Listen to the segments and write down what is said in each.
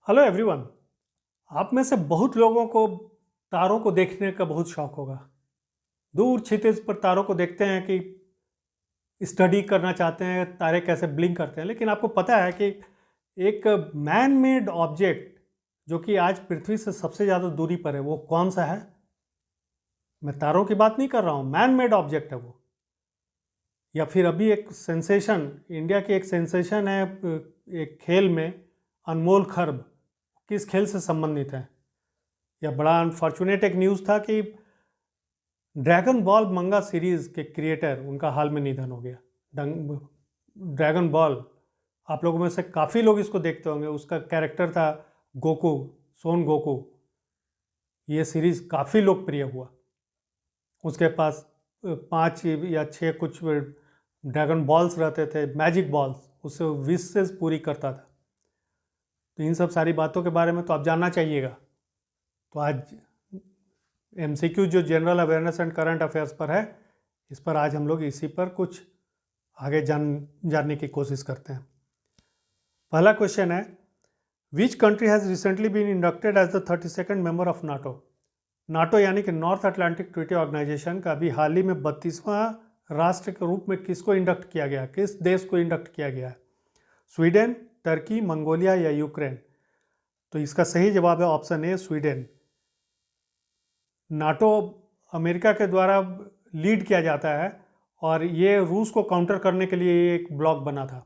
Hello everyone. आप में से बहुत लोगों को तारों को देखने का बहुत शौक होगा। दूर क्षितिज पर तारों को देखते हैं कि स्टडी करना चाहते हैं तारे कैसे ब्लिंक करते हैं, लेकिन आपको पता है कि एक मैन मेड ऑब्जेक्ट जो कि आज पृथ्वी से सबसे ज़्यादा दूरी पर है वो कौन सा है? मैं तारों की बात नहीं कर रहा हूँ, मैन मेड ऑब्जेक्ट है वो। या फिर अभी एक सेंसेशन, इंडिया की एक सेंसेशन है एक खेल में, अनमोल खर्ब, किस खेल से संबंधित है? या बड़ा अनफॉर्चुनेट एक न्यूज़ था कि ड्रैगन बॉल मंगा सीरीज़ के क्रिएटर, उनका हाल में निधन हो गया। ड्रैगन बॉल, आप लोगों में से काफ़ी लोग इसको देखते होंगे। उसका कैरेक्टर था गोकू, सोन गोकू। ये सीरीज़ काफ़ी लोकप्रिय हुआ। उसके पास 5 या 6 कुछ ड्रैगन बॉल्स रहते थे, मैजिक बॉल्स, उससे विशेष पूरी करता था। तो इन सब सारी बातों के बारे में तो आप जानना चाहिएगा। तो आज MCQ जो general awareness and current affairs पर है, इस पर आज हम लोग इसी पर कुछ आगे जानने की कोशिश करते हैं। पहला क्वेश्चन है, which country has recently been inducted as the 32nd member of NATO? NATO यानी कि नॉर्थ अटलांटिक ट्रीटी ऑर्गेनाइजेशन का अभी हाल ही में 32वां राष्ट्र के रूप में किसको इंडक्ट किया गया, किस देश को इंडक्ट किया गया है? स्वीडन, टर्की, मंगोलिया या यूक्रेन? तो इसका सही जवाब है option A, Sweden. NATO America के द्वारा लीड किया जाता है और ये रूस को काउंटर करने के लिए एक ब्लॉक बना था।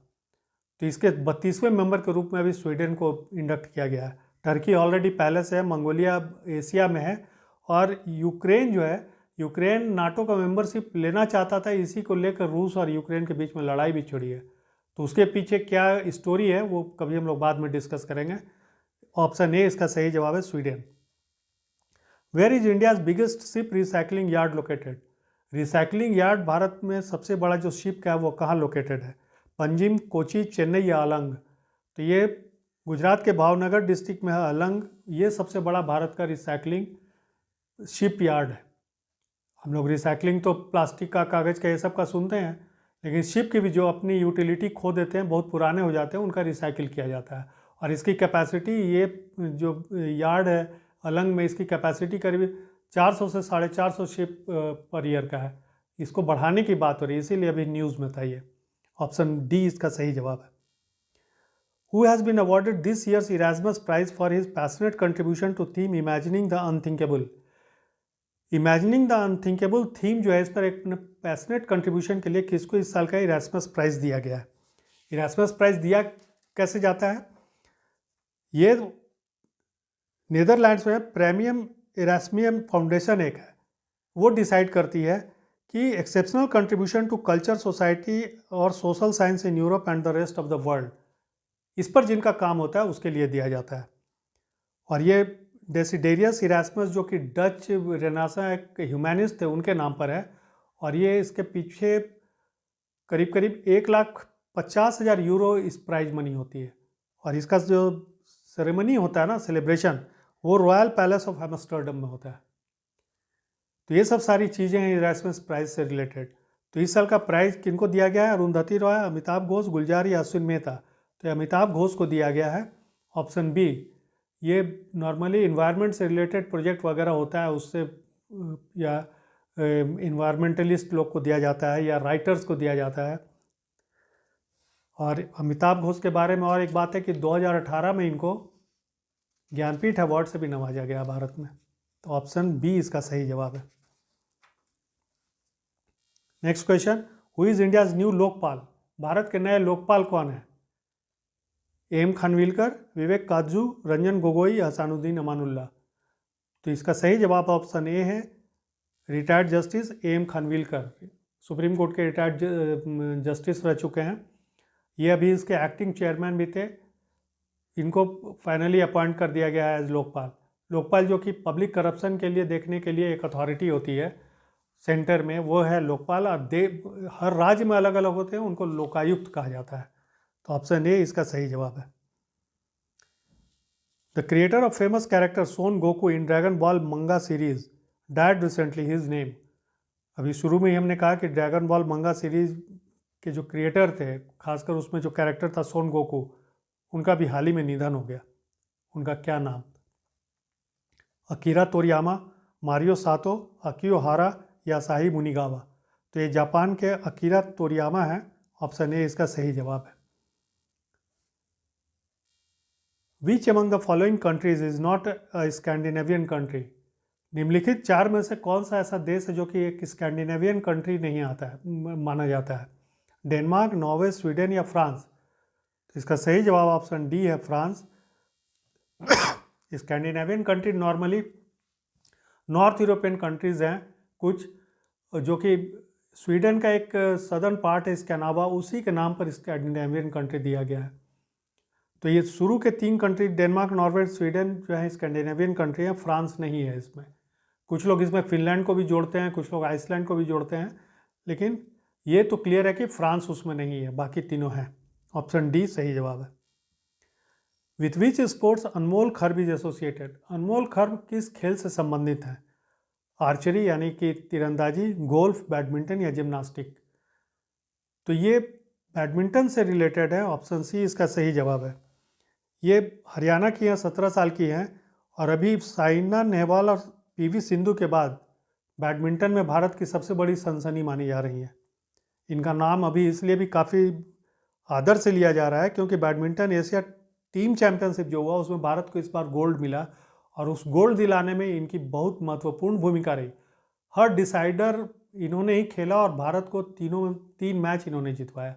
तो इसके 32वें मेंबर के रूप में अभी स्वीडन को इंडक्ट किया गया है। टर्की ऑलरेडी पहले से है, मंगोलिया एशिया में है, और यूक्रेन जो है, यूक्रेन नाटो का मेंबरशिप लेना चाहता था। इसी को लेकर रूस और यूक्रेन के बीच में लड़ाई भी छिड़ी है। तो उसके पीछे क्या स्टोरी है वो कभी हम लोग बाद में डिस्कस करेंगे। ऑप्शन ए इसका सही जवाब है, Sweden. Where is India's biggest ship recycling yard located? Recycling yard Bharat में सबसे बड़ा जो शिप का है वो कहाँ लोकेटेड है? पंजिम, कोची, चेन्नई या अलंग? तो ये गुजरात के भावनगर डिस्ट्रिक्ट में है अलंग। ये सबसे बड़ा भारत का रिसाइकलिंग शिप यार्ड है। हम लोग रिसाइकलिंग तो प्लास्टिक का, कागज़ का, ये सब का सुनते हैं, लेकिन शिप की भी जो अपनी यूटिलिटी खो देते हैं, बहुत पुराने हो जाते हैं, उनका रिसाइकिल किया जाता है। और इसकी कैपेसिटी, ये जो यार्ड है अलंग में, इसकी कैपेसिटी करीब 400 से 450 शिप पर ईयर का है। इसको बढ़ाने की बात हो रही है, इसीलिए अभी न्यूज़ में था ये। ऑप्शन डी इसका सही जवाब है। Who has been awarded this year's Erasmus prize for his passionate contribution to theme imagining the unthinkable? Imagining the unthinkable theme जो है, इस पर एक पैशनेट कंट्रीब्यूशन के लिए किसको इस साल का इरास्मस प्राइज़ दिया गया है? इरास्मस प्राइज़ दिया कैसे जाता है? ये नीदरलैंड्स में प्रीमियम इरास्मियम फाउंडेशन एक है, वो डिसाइड करती है कि exceptional contribution to culture, society और social science in Europe and the rest of the world, इस पर जिनका काम होता है उसके लिए दिया जाता है। और ये डेसिडेरियस इरास्मस जो कि डच रेनासा एक ह्यूमैनिस्ट थे, उनके नाम पर है। और ये इसके पीछे करीब करीब 1,50,000 यूरो इस प्राइज मनी होती है। और इसका जो सेरेमनी होता है ना, सेलिब्रेशन, वो रॉयल पैलेस ऑफ एम्स्टर्डम में होता है। तो ये सब सारी चीज़ें हैं इरास्मस प्राइज से रिलेटेड। तो इस साल का प्राइज किनको दिया गया है? अरुंधति रॉय, अमिताभ घोष, गुलजार या अश्विन मेहता? तो अमिताभ घोष को दिया गया है, ऑप्शन बी। ये नॉर्मली इन्वायरमेंट से रिलेटेड प्रोजेक्ट वगैरह होता है, उससे या इन्वायरमेंटलिस्ट लोग को दिया जाता है या राइटर्स को दिया जाता है। और अमिताभ घोष के बारे में और एक बात है कि 2018 में इनको ज्ञानपीठ अवार्ड से भी नवाजा गया भारत में। तो ऑप्शन बी इसका सही जवाब है। Next question, who is India's new Lokpal? Bharat के नए लोकपाल कौन है? एम खानविलकर, विवेक काजू, रंजन गोगोई, हसानुद्दीन अमानुल्लाह? तो इसका सही जवाब ऑप्शन ए है, retired justice M Khanwilkar. Supreme court के रिटायर्ड जस्टिस रह चुके हैं। ये अभी इसके एक्टिंग चेयरमैन भी थे। इनको फाइनली अपॉइंट कर दिया गया है एज लोकपाल। लोकपाल जो कि पब्लिक करप्शन के लिए देखने के लिए एक अथॉरिटी होती है सेंटर में, वो है लोकपाल। और हर राज्य में अलग अलग होते हैं, उनको लोकायुक्त कहा जाता है। तो ऑप्शन ए इसका सही जवाब है। The creator of famous character Son Goku in Dragon Ball manga series died recently, his name? अभी शुरू में ही हमने कहा कि ड्रैगन बॉल मंगा सीरीज के जो क्रिएटर थे, खासकर उसमें जो कैरेक्टर था सोन गोकू, उनका भी हाल ही में निधन हो गया। उनका क्या नाम था? अकीरा तोरियामा, मारियो सातो, अकियो हारा या साही मुनिगावा? तो ये जापान के अकीरा तोरियामा है। ऑप्शन ए इसका सही जवाब है। विच among the following countries is not a Scandinavian country? निम्नलिखित 4 में से कौन सा ऐसा देश है जो कि एक स्कैंडिनेवियन कंट्री नहीं आता है, माना जाता है? डेनमार्क, नॉर्वे, स्वीडन या फ्रांस? तो इसका सही जवाब ऑप्शन डी है, France. Scandinavian country normally north European countries हैं कुछ, जो कि स्वीडन का एक सदर्न पार्ट है इसके अलावा, उसी के नाम पर स्कैंडिनेवियन कंट्री दिया गया है। तो ये शुरू के 3 कंट्री डेनमार्क, नॉर्वे, स्वीडन जो है स्कैंडिनेवियन कंट्री है, फ्रांस नहीं है इसमें। कुछ लोग इसमें फिनलैंड को भी जोड़ते हैं, कुछ लोग आइसलैंड को भी जोड़ते हैं, लेकिन ये तो क्लियर है कि फ्रांस उसमें नहीं है, बाकी तीनों हैं। ऑप्शन डी सही जवाब है। With which sports Anmol Kharb is associated? अनमोल खर्ब किस खेल से संबंधित है? आर्चरी यानी कि तीरंदाजी, गोल्फ, बैडमिंटन या जिम्नास्टिक? तो ये बैडमिंटन से रिलेटेड है। ऑप्शन सी इसका सही जवाब है। ये हरियाणा की हैं, 17 साल की हैं, और अभी साइना नेहवाल और पीवी सिंधु के बाद बैडमिंटन में भारत की सबसे बड़ी सनसनी मानी जा रही है। इनका नाम अभी इसलिए भी काफ़ी आदर से लिया जा रहा है क्योंकि बैडमिंटन एशिया टीम चैंपियनशिप जो हुआ उसमें भारत को इस बार गोल्ड मिला, और उस गोल्ड दिलाने में इनकी बहुत महत्वपूर्ण भूमिका रही। हर डिसाइडर इन्होंने ही खेला और भारत को 3 मैच इन्होंने जितवाया।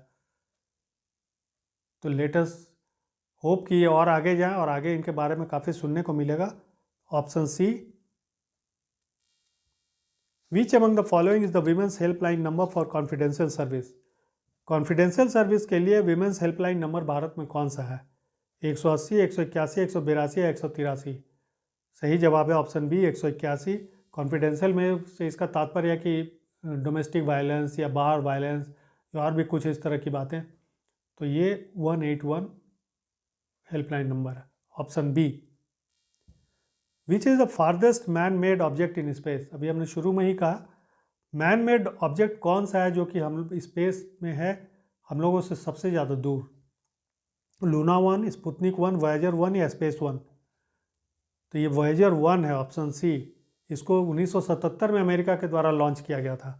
तो लेटेस्ट होप कि ये और आगे जाएं और आगे इनके बारे में काफ़ी सुनने को मिलेगा। Option C. Which among the following is the women's helpline number for confidential service? Confidential service के लिए वीमेंस हेल्पलाइन नंबर भारत में कौन सा है? 180, 181, 182 या 183? सही जवाब है ऑप्शन बी, 181। कॉन्फिडेंशियल में से इसका तात्पर्य है कि डोमेस्टिक वायलेंस या बाहर वायलेंस या और भी कुछ इस तरह की बातें। तो ये 181 हेल्पलाइन नंबर है, option B. Which is the farthest man made object in space? अभी हमने शुरू में ही कहा, मैन मेड ऑब्जेक्ट कौन सा है जो कि हम स्पेस में है हम लोगों से सबसे ज़्यादा दूर? लूना 1, स्पुतनिक 1, वॉयेजर 1 या स्पेस 1? तो ये वॉयेजर 1 है, ऑप्शन सी। इसको 1977 में अमेरिका के द्वारा लॉन्च किया गया था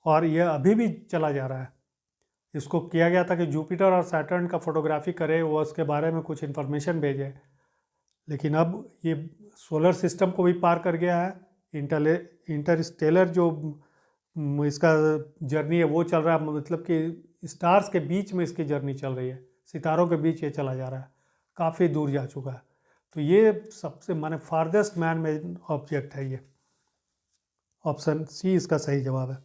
और यह अभी भी चला जा रहा है। इसको किया गया था कि जुपिटर और सैटर्न का फोटोग्राफी करे, वो उसके बारे में कुछ इन्फॉर्मेशन भेजे, लेकिन अब ये सोलर सिस्टम को भी पार कर गया है। इंटरस्टेलर जो इसका जर्नी है वो चल रहा है, मतलब कि स्टार्स के बीच में इसकी जर्नी चल रही है, सितारों के बीच ये चला जा रहा है, काफ़ी दूर जा चुका है। तो ये सबसे माने फार्देस्ट मैन मेड ऑब्जेक्ट है ये। ऑप्शन सी इसका सही जवाब है।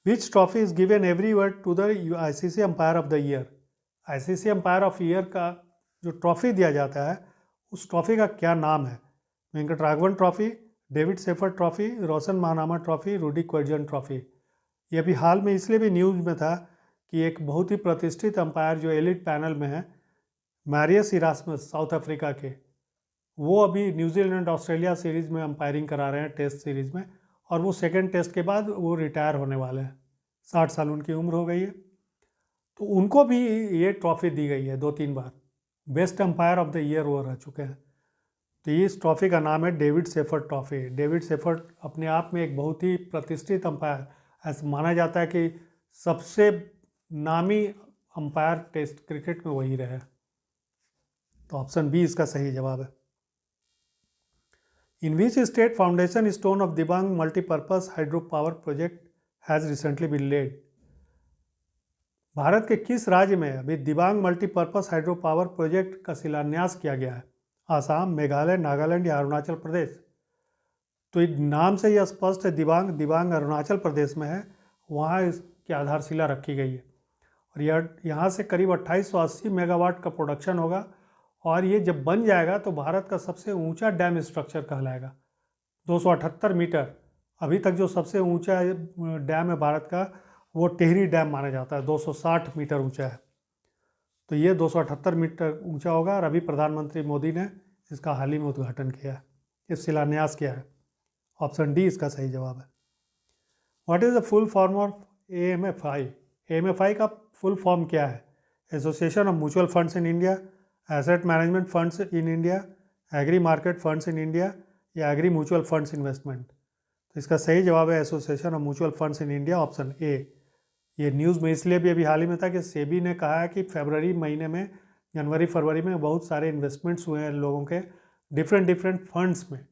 Which trophy is given every year to the ICC umpire of the year? ICC umpire of year का जो ट्रॉफी दिया जाता है उस ट्रॉफी का क्या नाम है? Venkataraghavan trophy, David Shepherd trophy, Roshan Mahanama trophy, Rudi Koertzen trophy? ये अभी हाल में इसलिए भी न्यूज़ में था कि एक बहुत ही प्रतिष्ठित अंपायर जो एलिट पैनल में है, मैरियस इरास्मस साउथ अफ्रीका के, वो अभी न्यूजीलैंड ऑस्ट्रेलिया सीरीज़ में अंपायरिंग करा रहे हैं, टेस्ट सीरीज़ में, और वो सेकेंड टेस्ट के बाद वो रिटायर होने वाले हैं। 60 साल उनकी उम्र हो गई है। तो उनको भी ये ट्रॉफी दी गई है 2-3 बार। Best umpire of the year वो रह चुके हैं। तो इस ट्रॉफी का नाम है David shepherd trophy. David shepherd अपने आप में एक बहुत ही प्रतिष्ठित अंपायर, ऐसा माना जाता है कि सबसे नामी अंपायर टेस्ट क्रिकेट में वही रहे। तो ऑप्शन बी इसका सही जवाब है। In which state foundation stone of Dibang multipurpose hydro power project has recently been laid? Bharat के किस राज्य में अभी Dibang multipurpose hydro power project का शिलान्यास किया गया है? आसाम, मेघालय, नागालैंड या अरुणाचल प्रदेश? तो नाम से यह स्पष्ट है, दिबांग अरुणाचल प्रदेश में है, वहाँ इसकी आधारशिला रखी गई है। और यह यहाँ से करीब 2880 मेगावाट का प्रोडक्शन होगा, और ये जब बन जाएगा तो भारत का सबसे ऊंचा डैम स्ट्रक्चर कहलाएगा। 278 मीटर। अभी तक जो सबसे ऊंचा डैम है भारत का वो टेहरी डैम माना जाता है, 260 मीटर ऊंचा है। तो ये 278 मीटर ऊंचा होगा, और अभी प्रधानमंत्री मोदी ने इसका हाल ही में उद्घाटन किया है, इस शिलान्यास किया है। ऑप्शन डी इसका सही जवाब है। What is the full form of AMFI? AMFI का फुल फॉर्म क्या है? Association of mutual funds in India, asset management funds in India, agri market funds in India या एग्री म्यूचुअल फंड्स इन्वेस्टमेंट? तो इसका सही जवाब है association of mutual funds in India, option A. ये न्यूज़ में इसलिए भी अभी हाल ही में था कि सेबी ने कहा है कि फरवरी महीने में, जनवरी फरवरी में बहुत सारे इन्वेस्टमेंट्स हुए हैं लोगों के डिफरेंट फंड्स में,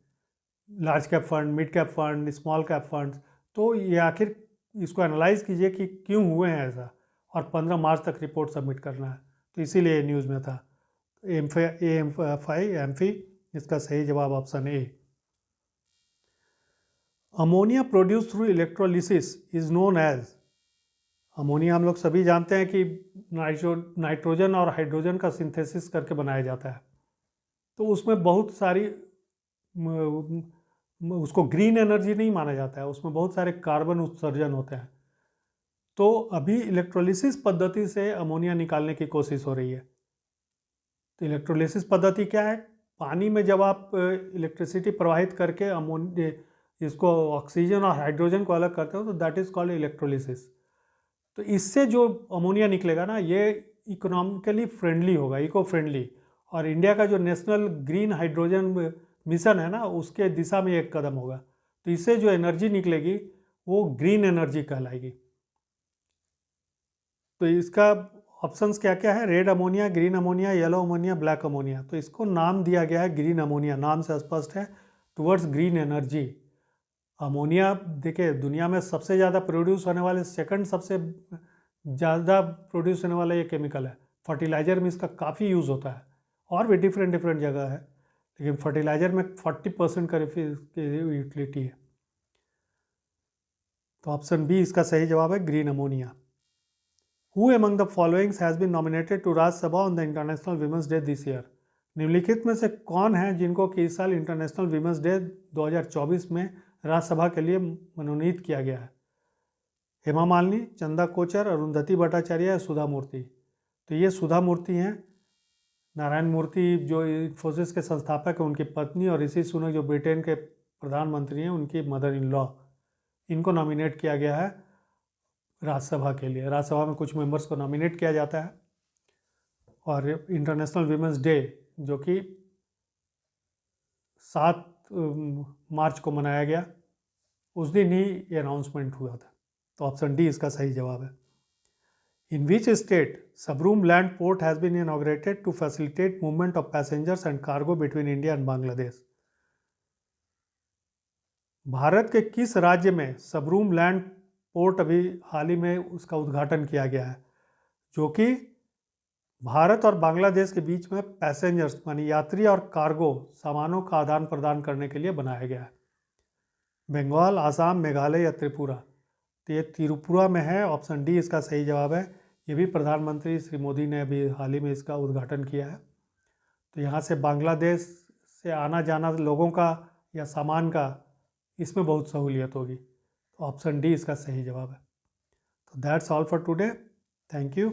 large cap fund, mid cap fund, small cap funds. तो ये आखिर इसको एनालाइज कीजिए कि क्यों हुए हैं ऐसा, और 15 मार्च तक रिपोर्ट सबमिट करना है, तो इसीलिए न्यूज़ में था। एमफी इसका सही जवाब option A. Ammonia produce through electrolysis is known as. Ammonia हम लोग सभी जानते हैं कि नाइट्रोजन और हाइड्रोजन का सिंथेसिस करके बनाया जाता है। तो उसमें बहुत सारी उसको ग्रीन एनर्जी नहीं माना जाता है, उसमें बहुत सारे कार्बन उत्सर्जन होते हैं। तो अभी इलेक्ट्रोलिसिस पद्धति से अमोनिया निकालने की कोशिश हो रही है। तो इलेक्ट्रोलिसिस पद्धति क्या है? पानी में जब आप इलेक्ट्रिसिटी प्रवाहित करके अमोनिया, इसको ऑक्सीजन और हाइड्रोजन को अलग करते हो, तो दैट इज़ कॉल्ड इलेक्ट्रोलिसिस। तो इससे जो अमोनिया निकलेगा ना, ये इकोनॉमिकली फ्रेंडली होगा, इको फ्रेंडली। और इंडिया का जो नेशनल ग्रीन हाइड्रोजन मिशन है ना, उसके दिशा में एक कदम होगा। तो इससे जो एनर्जी निकलेगी वो ग्रीन एनर्जी कहलाएगी। तो इसका ऑप्शंस क्या क्या है? Red ammonia, green ammonia, yellow ammonia, black ammonia. तो इसको नाम दिया गया है ग्रीन अमोनिया, नाम से स्पष्ट है, टुवर्ड्स ग्रीन एनर्जी। अमोनिया देखिए दुनिया में सबसे ज़्यादा प्रोड्यूस होने वाले, सेकंड सबसे ज़्यादा प्रोड्यूस होने वाला ये केमिकल है। फर्टिलाइज़र में इसका काफ़ी यूज़ होता है, और भी डिफरेंट जगह है, लेकिन फर्टिलाइज़र में 40% का यूटिलिटी है। तो ऑप्शन बी इसका सही जवाब है, green ammonia. Who among the following has been nominated to Rajya Sabha on the International Women's Day this year? निम्नलिखित में से कौन है जिनको कि इस साल इंटरनेशनल वीमेंस डे 2024 में राज्यसभा के लिए मनोनीत किया गया है? हेमा मालिनी, चंदा कोचर, अरुंधति भट्टाचार्य या सुधा मूर्ति? तो ये सुधा मूर्ति हैं। नारायण मूर्ति जो इन्फोसिस के संस्थापक हैं, उनकी पत्नी, और ऋषि सुनक जो ब्रिटेन के प्रधानमंत्री हैं, उनकी मदर इन लॉ। इनको नॉमिनेट किया गया है राज्यसभा के लिए। राज्यसभा में कुछ मेंबर्स को नॉमिनेट किया जाता है, और इंटरनेशनल वीमेंस डे जो कि 7 मार्च को मनाया गया, उस दिन ही ये अनाउंसमेंट हुआ था। तो ऑप्शन डी इसका सही जवाब है। In which state Sabroom land port has been inaugurated to facilitate movement of passengers and cargo between India and Bangladesh? Bharat के किस राज्य में सबरूम लैंड पोर्ट अभी हाल ही में उसका उद्घाटन किया गया है, जो कि भारत और बांग्लादेश के बीच में पैसेंजर्स मानी यात्री और कार्गो सामानों का आदान प्रदान करने के लिए बनाया गया है? बंगाल, आसाम, मेघालय या त्रिपुरा? तो ये त्रिपुरा में है, ऑप्शन डी इसका सही जवाब है। ये भी प्रधानमंत्री श्री मोदी ने अभी हाल ही में इसका उद्घाटन किया है। तो यहाँ से बांग्लादेश से आना जाना लोगों का या सामान का, इसमें बहुत सहूलियत होगी। तो ऑप्शन डी इसका सही जवाब है। तो that's all for today. Thank you.